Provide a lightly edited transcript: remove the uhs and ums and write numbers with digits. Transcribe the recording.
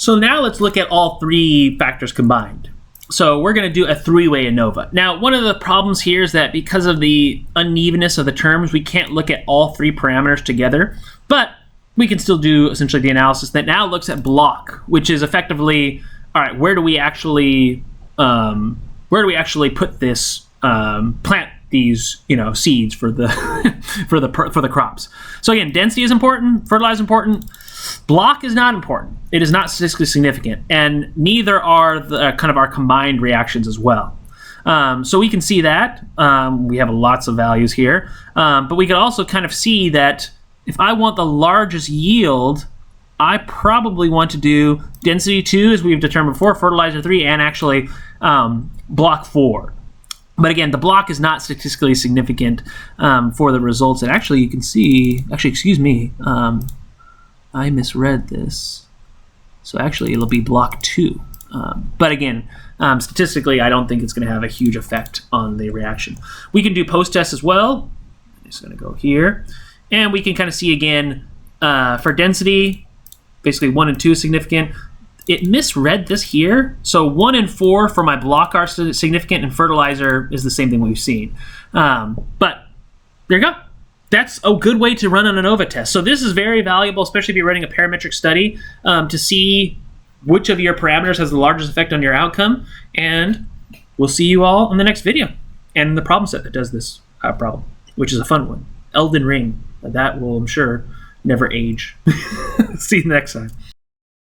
So now let's look at all three factors combined. So we're going to do a three-way ANOVA. Now, one of the problems here is that because of the unevenness of the terms, we can't look at all three parameters together, but we can still do essentially the analysis that now looks at block, which is effectively, all right, where do we actually put this, plant these, seeds for the for the crops. So again, density is important, fertilizer is important, block is not important. It is not statistically significant, and neither are the kind of our combined reactions as well. So we can see that we have lots of values here, but we can also kind of see that if I want the largest yield, I probably want to do density 2, as we've determined before, fertilizer 3, and actually block 4. But again, the block is not statistically significant for the results. And actually, you can see, excuse me, I misread this. So actually, it'll be block 2. But again, statistically, I don't think it's going to have a huge effect on the reaction. We can do post-test as well. I'm just going to go here. And we can kind of see again, for density, basically 1 and 2 is significant. It misread this here. So 1 and 4 for my block are significant, and fertilizer is the same thing we've seen. But there you go. That's a good way to run an ANOVA test. So this is very valuable, especially if you're running a parametric study, to see which of your parameters has the largest effect on your outcome. And we'll see you all in the next video and the problem set that does this problem, which is a fun one. Elden Ring. That will, I'm sure, never age. See you next time.